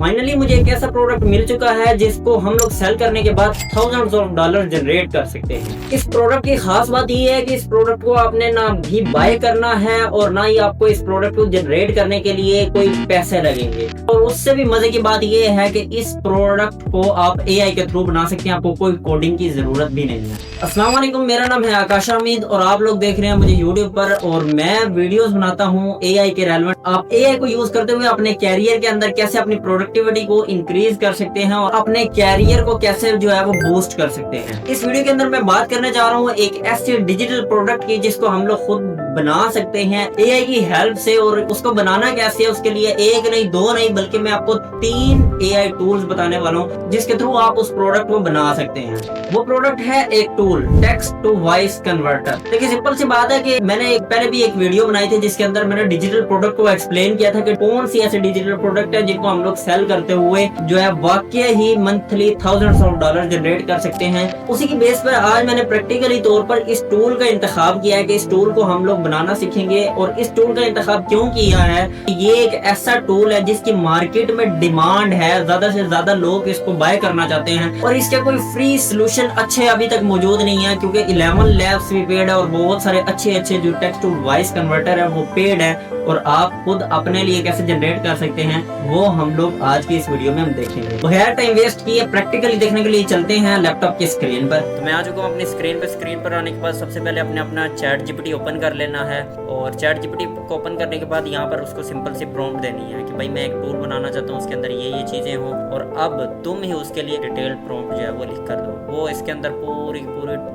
Finally मुझे एक ऐसा प्रोडक्ट मिल चुका है जिसको हम लोग सेल करने के बाद थाउजेंड्स ऑफ डॉलर जनरेट कर सकते हैं। इस प्रोडक्ट की खास बात ये है कि इस प्रोडक्ट को आपने ना भी बाय करना है और ना ही आपको इस प्रोडक्ट को जनरेट करने के लिए कोई पैसे लगेंगे। और उससे भी मजे की बात ये है कि इस प्रोडक्ट को आप एआई के थ्रू बना सकते हैं, आपको कोई कोडिंग की जरूरत भी नहीं है। अस्सलाम वालेकुम, मेरा नाम है आकाश हमीद और आप लोग देख रहे हैं मुझे यूट्यूब पर और मैं वीडियोस बनाता हूँ एआई के रेलेवेंट। आप एआई को यूज करते हुए अपने कैरियर के अंदर कैसे अपनी प्रोडक्टिविटी को इंक्रीज कर सकते हैं और अपने कैरियर को कैसे जो है वो बूस्ट कर सकते हैं। इस वीडियो के अंदर मैं बात करने जा रहा हूँ एक ऐसे डिजिटल प्रोडक्ट की जिसको हम लोग खुद बना सकते हैं एआई की हेल्प से। और उसको बनाना कैसे है, उसके लिए एक नहीं दो नहीं बल्कि मैं आपको 3 एआई टूल्स बताने वाला हूँ जिसके थ्रू आप उस प्रोडक्ट को बना सकते हैं। वो प्रोडक्ट है एक tool text to voice converter. देखिए सिंपल सी बात है कि मैंने पहले भी एक वीडियो बनाई थी जिसके अंदर मैंने डिजिटल प्रोडक्ट को एक्सप्लेन किया था कि कौन सी ऐसे डिजिटल प्रोडक्ट है जिनको हम लोग सेल करते हुए जो है वाकई ही monthly thousands of dollar generate कर सकते हैं। उसी की बेस पर आज मैंने प्रैक्टिकली तौर पर इस टूल का इंतखाब किया है कि इस टूल को हम लोग बनाना सीखेंगे। और इस टूल का इंतखाब क्यों किया है, ये एक ऐसा टूल है जिसकी मार्केट में डिमांड है, ज्यादा से ज्यादा लोग इसको बाय करना चाहते हैं और इसका कोई फ्री सोल्यूशन अच्छे अभी तक मौजूद नहीं है क्योंकि 11 लैब्स भी पेड है और बहुत सारे अच्छे जो टेक्स्ट टू वॉइस कन्वर्टर है वो पेड है। और आप खुद अपने लिए कैसे जनरेट कर सकते हैं वो हम लोग आज की इस वीडियो में हम देखेंगे। बगैर टाइम वेस्ट किए प्रैक्टिकली देखने के लिए चलते हैं लैपटॉप की स्क्रीन पर। तो मैं आ चुका हूँ अपनी स्क्रीन पर आने के बाद सबसे पहले अपना चैट जीपीटी ओपन कर लेना है। और चैट जीपीटी को ओपन करने के बाद यहाँ पर उसको सिंपल सी प्रॉम्प्ट देनी है कि भाई मैं एक टूल बनाना चाहता हूँ, उसके अंदर ये चीजें हों और अब तुम ही उसके लिए डिटेल्ड प्रॉम्प्ट जो है वो लिख कर दो। वो इसके अंदर पूरी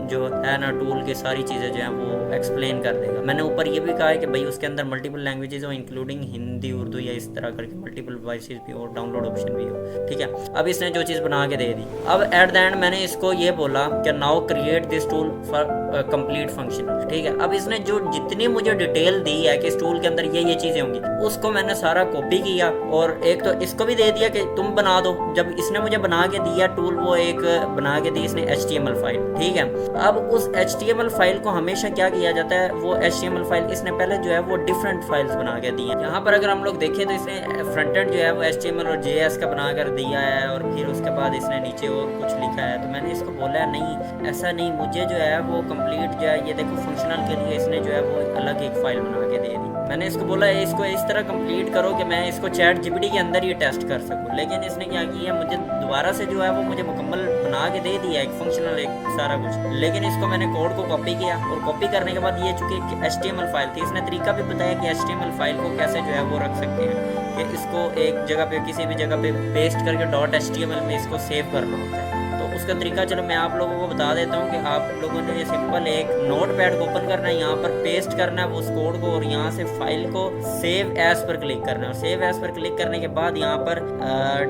जो है ना टूल की सारी चीजें जो है वो एक्सप्लेन कर देगा। मैंने ऊपर ये भी कहा है कि भाई उसके अंदर मल्टीपल लैंग्वेजेस हो इंक्लूडिंग हिंदी, उर्दू या इस तरह करके मल्टीपल वॉइसेस भी हो, डाउनलोड ऑप्शन भी हो। ठीक है, अब इसने जो चीज़ बना के दे दी। अब एट द एंड मैंने इसको ये बोला कि now create this tool for complete functional. ठीक है, अब इसने जो जितनी मुझे डिटेल दी है कि इस टूल के अंदर ये चीज़ें होंगी उसको मैंने सारा कॉपी किया और एक तो इसको भी दे दिया कि तुम बना दो। जब इसने मुझे बना के दिया टूल, वो एक बना के दी इसने HTML फाइल। ठीक है, अब उस HTML फाइल को हमेशा क्या किया जाता है, वो HTML फाइल इसने पहले जो है वो डिफरेंट फाइल्स बना के दी है। यहाँ पर अगर हम लोग देखें तो इसने फ्रंट एंड जो है वो HTML और JS का बना कर दिया है और फिर उसके बाद इसने नीचे और कुछ लिखा है। तो मैंने इसको बोला नहीं, ऐसा नहीं, मुझे जो है वो कंप्लीट जो है ये देखो फंक्शनल के लिए इसने जो है वो अलग एक फाइल बना के दे दी। मैंने इसको बोला इसको इस तरह कंप्लीट करो कि मैं इसको चैट जीपीटी के अंदर ये टेस्ट कर सकूं। लेकिन इसने क्या किया, मुझे दोबारा से जो है वो मुझे मुकम्मल बना के दे दिया एक फंक्शनल एक सारा कुछ। लेकिन इसको मैंने कोड को कॉपी किया और कॉपी करने के बाद ये चूंकि HTML फाइल थी, इसने तरीका भी बताया कि HTML फाइल को कैसे जो है वो रख सकते हैं कि इसको एक जगह पे किसी भी जगह पे पेस्ट करके .html में इसको सेव करना होता है। तो उसका तरीका चलो मैं आप लोगों को बता देता हूँ कि आप लोगों ने सिंपल एक नोट पैड को ओपन करना है, यहाँ पर पेस्ट करना है उस कोड को और यहाँ से फाइल को सेव एज पर क्लिक करना है। और सेव एज पर क्लिक करने के बाद यहाँ पर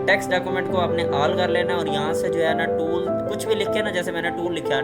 टेक्स्ट डॉक्यूमेंट को आपने ऑल कर लेना है और यहाँ से जो है ना टूल कुछ भी लिख के ना, जैसे मैंने टूल लिखा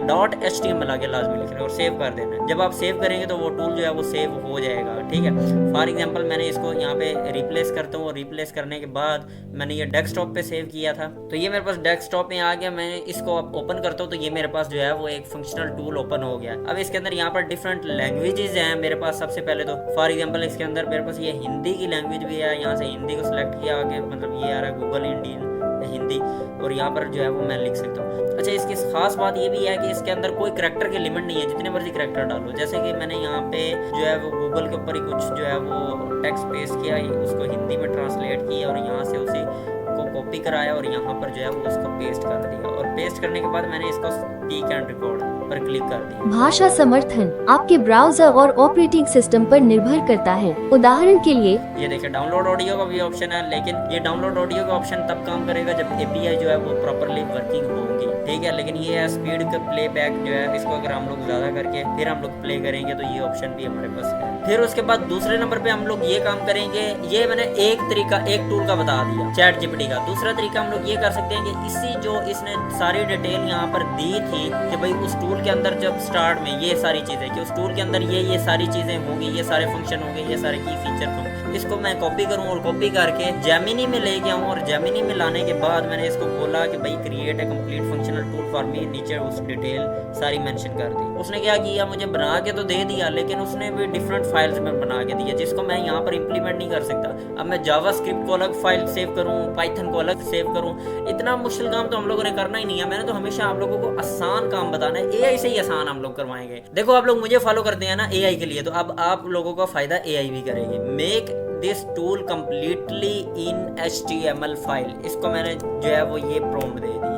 .html आगे लाजमी लिखना है और सेव कर देना है। जब आप सेव करेंगे तो वो टूल जो है वो सेव हो जाएगा। ठीक है, फॉर एग्जाम्पल मैंने इसको यहाँ पे रिप्लेस करता हूँ और रिप्लेस करने के बाद मैंने ये डेस्कटॉप पे सेव किया था तो ये मेरे पास डेस्कटॉप में आ गया। मैं इसको अब ओपन करता हूँ तो ये मेरे पास जो है वो एक फंक्शनल टूल ओपन हो गया। अब इसके अंदर यहाँ पर डिफरेंट लैंग्वेजेस हैं मेरे पास। सबसे पहले तो फॉर एग्जांपल इसके अंदर मेरे पास ये हिंदी की लैंग्वेज भी है। यहाँ से हिंदी को सिलेक्ट किया आगे, मतलब ये आ रहा है गूगल इंडियन हिंदी और यहाँ पर जो है वो मैं लिख सकता हूँ। अच्छा, इसकी खास बात ये भी है कि इसके अंदर कोई करैक्टर की लिमिट नहीं है, जितने मर्जी करैक्टर डालो। जैसे कि मैंने यहाँ पे जो है वो गूगल के ऊपर ही कुछ जो है वो टेक्स्ट पेस्ट किया, उसको हिंदी में ट्रांसलेट किया और यहाँ से उसी को कॉपी कराया और यहाँ पर जो है वो उसको पेस्ट कर दिया। और पेस्ट करने के बाद मैंने इसको स्पीक एंड रिकॉर्ड पर क्लिक कर दिया। भाषा समर्थन आपके ब्राउजर और ऑपरेटिंग सिस्टम पर निर्भर करता है। उदाहरण के लिए ये देखिए डाउनलोड ऑडियो का भी ऑप्शन है, लेकिन ये डाउनलोड ऑडियो का ऑप्शन तब काम करेगा जब API जो है वो प्रॉपर्ली वर्किंग होगी। ठीक है, लेकिन ये है स्पीड का प्लेबैक जो है, इसको अगर हम लोग ज्यादा करके फिर हम लोग प्ले करेंगे तो ये ऑप्शन भी हमारे पास है। फिर उसके बाद दूसरे नंबर पे हम लोग ये काम करेंगे, ये मैंने एक तरीका एक टूल का बता दिया चैट जीपीटी का। दूसरा तरीका हम लोग ये कर सकते हैं कि इसी जो इसने सारी डिटेल यहाँ पर दी थी कि भाई उस टूल के अंदर जब स्टार्ट में ये सारी चीजें कि उस टूल के अंदर ये सारी चीजें होंगी, ये सारे फंक्शन होंगे, ये सारे की फीचर होंगे, इसको मैं कॉपी करूँ और कॉपी करके जेमिनी में लेके आऊँ, और जेमिनी में लाने के बाद मैंने इसको बोला कि भाई create a complete functional tool for me, नीचे उस डिटेल सारी मेंशन कर दी। उसने क्या किया, मुझे बना के तो दे दिया, लेकिन उसने भी डिफरेंट फाइल्स में बना के दिया जिसको मैं यहाँ पर इंप्लीमेंट नहीं कर सकता। अब मैं जावास्क्रिप्ट को अलग फाइल सेव करूँ, पाइथन को अलग सेव करूँ, इतना मुश्किल काम तो हम लोगों ने करना ही नहीं है। मैंने तो हमेशा आप लोगों को आसान काम बताना है, एआई से ही आसान हम लोग करवाएंगे। देखो आप लोग मुझे फॉलो करते हैं ना एआई के लिए, तो अब आप लोगों का फायदा एआई भी करेगी। Make this tool completely in HTML file, इसको मैंने जो है वो ये प्रॉम्प्ट दे दी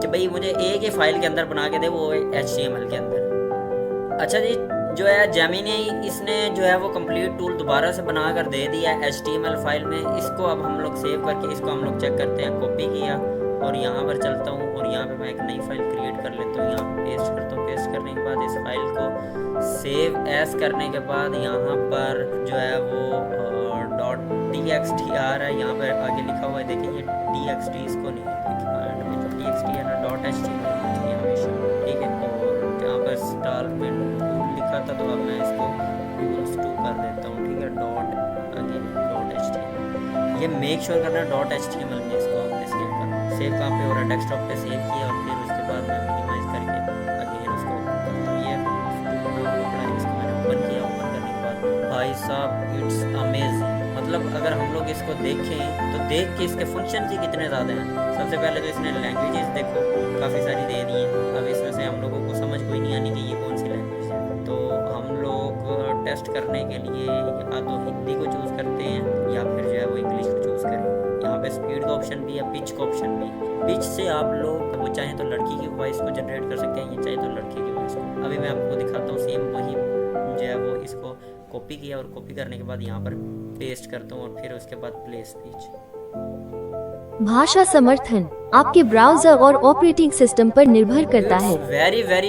कि भाई मुझे एक ही फाइल के अंदर बना के दे, वो HTML के अंदर। अच्छा जी, जो है जेमिनी इसने जो है वो कंप्लीट टूल दोबारा से बना कर दे दिया HTML फाइल में। इसको अब हम लोग सेव करके इसको हम लोग चेक करते हैं। कॉपी किया और यहाँ पर चलता हूँ और यहाँ पे मैं एक नई फाइल क्रिएट कर लेता हूँ, यहाँ पे पेस्ट करता हूँ। पेस्ट करने के बाद इस फाइल को सेव एज करने के बाद यहाँ पर जो है वो .txt आ रहा है, यहाँ पर आगे लिखा हुआ है, देखिए ये txt इसको नहीं txt है ना .html हमेशा, ठीक है। और यहाँ पर स्टालमेंट लिखा था, तो अब मैं इसको +2 कर देता हूँ, ठीक है। .html ये मेक श्योर करना .html में इसको आपने सेव करना। सेव कहाँ पे हो रहा है, डेस्कटॉप पे सेव किया और फिर उसके बाद मैं मिनिमाइज करके अगेन उसको ओपन करता हूँ। ये इसको मैंने ओपन किया। ओपन करने के बाद भाई साहब इट्स अमेजिंग, मतलब अगर हम लोग इसको देखें तो देख के इसके फंक्शन ही कितने ज़्यादा हैं। सबसे पहले तो इसने लैंग्वेजेस देखो काफ़ी सारी दे दी हैं। अब इसमें से हम लोगों को समझ कोई नहीं आनी कि ये कौन सी लैंग्वेज है, तो हम लोग टेस्ट करने के लिए या तो हिंदी को चूज़ करते हैं या फिर जो है वो इंग्लिश को चूज़ करें। यहाँ पे स्पीड का ऑप्शन भी है, पिच का ऑप्शन भी है। पिच से आप लोग वो चाहें तो लड़की की वॉइस को जनरेट कर सकते हैं, ये चाहे तो लड़के की वॉइस को। अभी मैं आपको दिखाता हूँ सेम वही जो है वो इसको कॉपी किया और कॉपी करने के बाद यहाँ पर पेस्ट करता हूँ और फिर उसके बाद प्ले स्पीच। भाषा समर्थन आपके ब्राउजर और ऑपरेटिंग सिस्टम पर निर्भर करता है।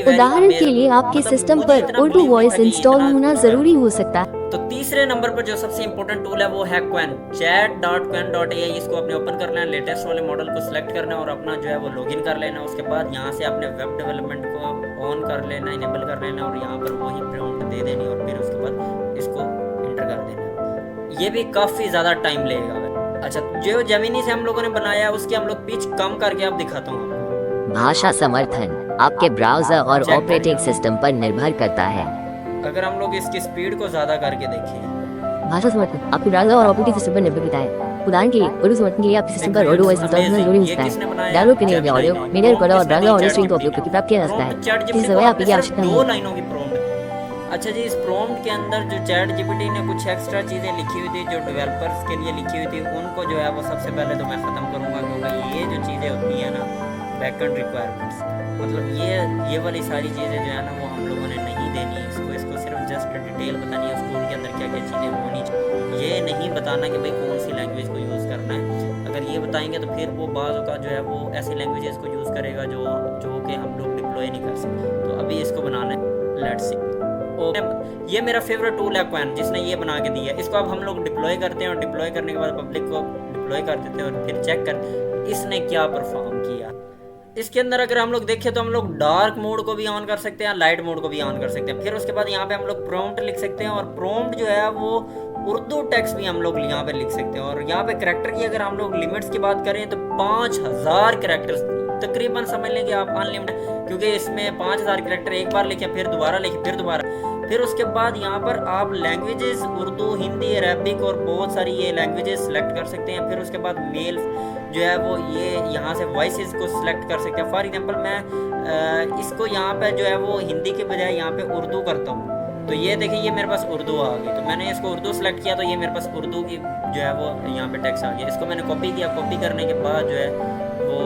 उदाहरण के लिए आपके सिस्टम पर उर्दू वॉइस इंस्टॉल होना जरूरी हो सकता है। तो तीसरे नंबर पर जो सबसे इंपॉर्टेंट टूल है वो है क्वेन, chat.quen.ai। इसको आपने ओपन कर लेना, लेटेस्ट वाले मॉडल को सिलेक्ट करना और अपना जो है वो लॉगिन कर लेना। उसके बाद यहाँ से आपने वेब डेवलपमेंट को ऑन कर लेना, इनेबल कर लेना और यहाँ पर वही प्रॉम्प्ट दे देनी और फिर उसके बाद इसको इंटर कर देना। ये भी काफ़ी ज़्यादा टाइम लगेगा। अच्छा, जो जेमिनी से हम लोगों ने बनाया उसकी हम लोग पिच कम करके आप दिखाता हूँ आपको। भाषा समर्थन आपके ब्राउजर और ऑपरेटिंग सिस्टम पर निर्भर करता है। अगर हम लोग इसकी स्पीड को ज्यादा करके देखें, भाषा समर्थन आपके ब्राउजर और ऑपरेटिंग सिस्टम पर निर्भर करता है। उदाहरण के लिए उर्दू समर्थन के लिए आपके सिस्टम पर उर्दू वॉइस इंस्टॉल होना जरूरी हो सकता है। डाउनलोड करने के लिए ऑडियो मीडिया रिकॉर्डर और ब्राउजर ऑडियो स्ट्रीम का उपयोग करके प्राप्त किया जा सकता है। इस समय आपकी आवश्यकता दो लाइनों की प्रॉम्प्ट। अच्छा जी, इस प्रॉम्प्ट के अंदर जो चैट जीपीटी ने कुछ एक्स्ट्रा चीज़ें लिखी हुई थी जो डेवलपर्स के लिए लिखी हुई थी, उनको जो है वो सबसे पहले तो मैं ख़त्म करूँगा, क्योंकि ये जो चीज़ें होती हैं ना बैकएंड रिक्वायरमेंट्स, मतलब ये वाली सारी चीज़ें जो है ना वो हम लोगों ने नहीं देनी। इसको सिर्फ जस्ट डिटेल बतानी है उस टूल के अंदर क्या क्या चीज़ें होनी चाहिए। ये नहीं बताना कि भाई कौन सी लैंग्वेज को यूज़ करना है। अगर ये बताएंगे तो फिर वो बाज़ का जो है वो ऐसी लैंग्वेजेस को यूज़ करेगा जो कि हम लोग डिप्लॉय नहीं कर सकते। तो अभी इसको बनाना है, लेट्स सी। ये मेरा फेवरेट टूल है क्वेन, जिसने ये बना के दिया। इसको अब हम लोग डिप्लॉय करते हैं और डिप्लॉय करने के बाद पब्लिक को डिप्लॉय कर देते हैं और फिर चेक करते इसने क्या परफॉर्म किया। इसके अंदर अगर हम लोग देखें तो हम लोग डार्क मोड को भी ऑन कर सकते हैं, लाइट मोड को भी ऑन कर सकते हैं। फिर उसके बाद यहाँ पे हम लोग प्रॉम्प्ट लिख सकते हैं और प्रॉम्प्ट जो है वो उर्दू टेक्स्ट भी हम लोग यहाँ पे लिख सकते हैं। और यहाँ पे करैक्टर की अगर हम लोग लिमिट्स की बात करें तो 5000 करैक्टर्स तकरीबन समझ लेंगे आप अनलिमिटेड, क्योंकि इसमें 5000 करैक्टर एक बार लिखे फिर दोबारा लिखे फिर दोबारा। फिर उसके बाद यहाँ पर आप लैंग्वेजेस उर्दू, हिंदी, अरबिक और बहुत सारी ये लैंग्वेजेस सेलेक्ट कर सकते हैं। फिर उसके बाद मेल जो है वो ये यहाँ से वॉइसेस को सिलेक्ट कर सकते हैं। फॉर एग्जांपल मैं इसको यहाँ पे जो है वो हिंदी के बजाय यहाँ पे उर्दू करता हूँ, तो ये देखिए ये मेरे पास उर्दू आ गई। तो मैंने इसको उर्दू सेलेक्ट किया तो ये मेरे पास उर्दू की जो है वो यहाँ पे टेक्स्ट आ गया। इसको मैंने कॉपी किया, कॉपी करने के बाद जो है वो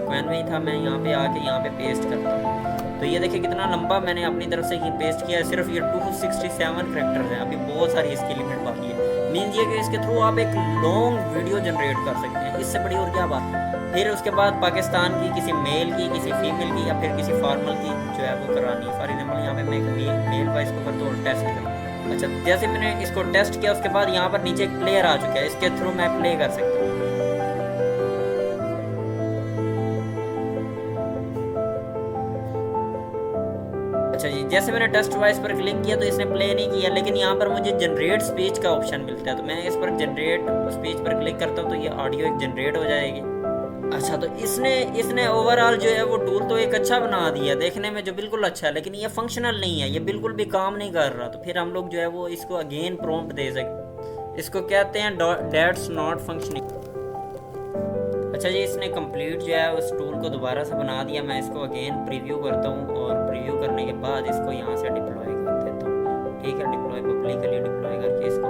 क्वेन में ही था, मैं यहाँ पे आके यहाँ पे पेस्ट करता हूँ। तो ये देखिए कितना लंबा मैंने अपनी तरफ से ही पेस्ट किया है। सिर्फ ये 267 करैक्टर्स हैं, अभी बहुत सारी इसकी लिमिट बाकी है। मीन्स ये कि इसके थ्रू आप एक लॉन्ग वीडियो जनरेट कर सकते हैं, इससे बड़ी और क्या बात। फिर उसके बाद पाकिस्तान की किसी मेल की, किसी फीमेल की या फिर किसी फॉर्मल की जो है वो करानी है। फॉर एग्जाम्पल यहाँ पे मैं एक मेल वॉइस को करता हूँ और टेस्ट करता हूँ। अच्छा, जैसे मैंने इसको टेस्ट किया उसके बाद यहाँ पर नीचे एक प्लेयर आ चुका है, इसके थ्रू मैं प्ले कर सकता हूँ। अच्छा जी, जैसे मैंने टेस्ट वॉइस पर क्लिक किया तो इसने प्ले नहीं किया, लेकिन यहाँ पर मुझे जनरेट स्पीच का ऑप्शन मिलता है, तो मैं इस पर जनरेट स्पीच पर क्लिक करता हूँ तो ये ऑडियो एक जनरेट हो जाएगी। अच्छा, तो इसने ओवरऑल जो है वो टूल तो एक अच्छा बना दिया, देखने में जो बिल्कुल अच्छा है, लेकिन ये फंक्शनल नहीं है, ये बिल्कुल भी काम नहीं कर रहा। तो फिर हम लोग जो है वो इसको अगेन प्रॉम्प्ट दे सकते, इसको कहते हैं दैट्स नॉट फंक्शनिंग। अच्छा जी, इसने कंप्लीट जो है उस टूल को दोबारा से बना दिया। मैं इसको अगेन प्रीव्यू करता हूँ और प्रीव्यू करने के बाद इसको यहाँ से डिप्लॉय कर देता हूँ। ठीक है, डिप्लॉय पब्लिकली डिप्लॉय करके इसको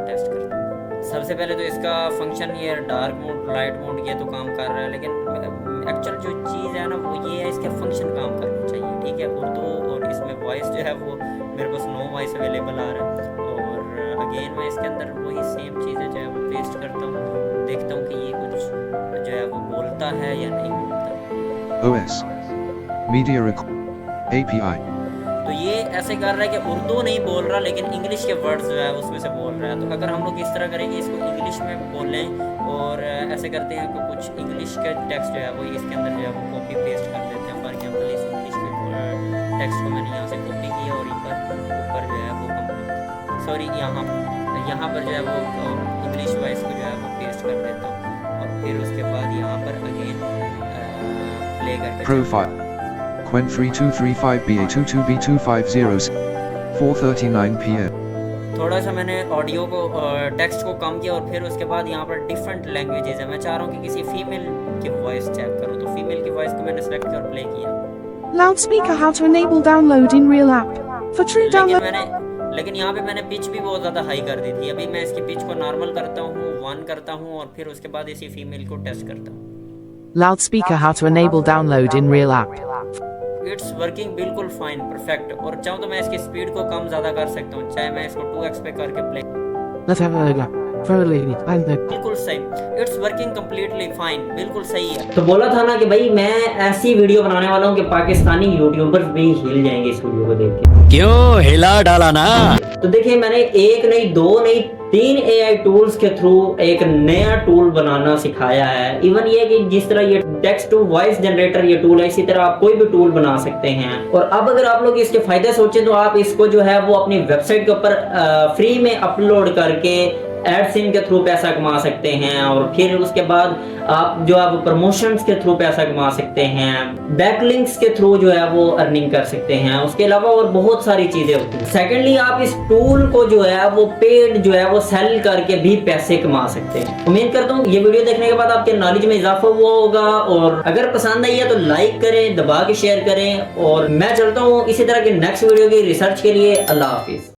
टेस्ट करता हूँ। सबसे पहले तो इसका फंक्शन ये डार्क मोड लाइट मोड ये तो काम कर रहा है, लेकिन एक्चुअल जो चीज़ है ना वो ये है, इसके फंक्शन काम करने चाहिए। ठीक है, उर्दू और इसमें वॉइस जो है वो मेरे पास नो वॉइस अवेलेबल आ रहा है, और अगेन मैं इसके अंदर वही सेम चीज़ें जो है वो पेस्ट करता हूँ, देखता हूँ कि ये कुछ जो है वो बोलता है या नहीं बोलता। OS Media API तो ये ऐसे कर रहा है कि उर्दू नहीं बोल रहा, लेकिन इंग्लिश के वर्ड्स जो है उसमें से बोल रहा है। तो अगर हम लोग इस तरह करेंगे, इसको इंग्लिश में बोलें और ऐसे करते हैं कि कुछ इंग्लिश का टेक्स्ट जो है वो इसके अंदर जो है वो कॉपी पेस्ट कर देते हैं। फॉर एग्जांपल इस इंग्लिश के टेक्स्ट को मैंने यहाँ से कॉपी किया और ऊपर जो है वो सॉरी यहाँ पर जो है वो इंग्लिश वॉइस को जो है वो पेस्ट कर देता हूँ, और फिर उसके बाद यहाँ पर अगेन प्ले करके Profile Quen 3235BA22B250 4:39 PM। थोड़ा सा मैंने ऑडियो को टेक्स्ट को कम किया, और फिर उसके बाद यहाँ पर डिफरेंट लैंग्वेजेस है। मैं चाह रहा हूँ कि किसी फीमेल की वॉइस चेक करूँ, तो फीमेल की वॉइस को मैंने सेलेक्ट कर प्ले किया। Loudspeaker how to enable download in real app. For true download. लेकिन यहाँ पे मैंने पिच भी बहुत ज़्यादा हाई कर दी थी। अभी मैं इसकी पिच को नॉर्मल करता हूँ, 1 करता हूँ, और फिर उसके बाद इसी फीमेल को टेस्ट करता हूँ। Loudspeaker how to enable download in real app. It's working बिल्कुल फाइन, परफेक्ट। और चाहूँ तो मैं इसकी स्पीड को कम ज़्यादा कर सकता हूँ, चाहे मैं इसको 2x पे करके play. Let's have a look. बिल्कुल सही, इट्स वर्किंग कम्प्लीटली फाइन, बिल्कुल सही है। तो बोला था ना कि भाई मैं ऐसी वीडियो बनाने वाला हूँ कि पाकिस्तानी यूट्यूबर्स भी हिल जाएंगे इस वीडियो को देख के। क्यों हिला डाला ना। तो देखिए, मैंने 1 नहीं 2 नहीं 3 AI टूल्स के थ्रू एक नया टूल बनाना सिखाया है। इवन ये कि जिस तरह ये टेक्स्ट टू वॉइस जनरेटर ये टूल है, इसी तरह आप कोई भी टूल बना सकते हैं। और अब अगर आप लोग इसके फायदे सोचें तो आप इसको जो है वो अपनी वेबसाइट के ऊपर फ्री में अपलोड करके एडसिन के थ्रू पैसा कमा सकते हैं, और फिर उसके बाद आप जो है वो प्रमोशंस के थ्रू पैसा कमा सकते हैं, बैकलिंक्स के थ्रू जो है वो अर्निंग कर सकते हैं। उसके अलावा और बहुत सारी चीजें होती हैं। सेकेंडली, आप इस टूल को जो है वो पेड जो है वो सेल करके भी पैसे कमा सकते हैं। उम्मीद करता हूँ ये वीडियो देखने के बाद आपके नॉलेज में इजाफा हुआ होगा, और अगर पसंद आई है तो लाइक करें, दबा के शेयर करें, और मैं चलता हूँ इसी तरह के नेक्स्ट वीडियो की रिसर्च के लिए। अल्लाह हाफिज।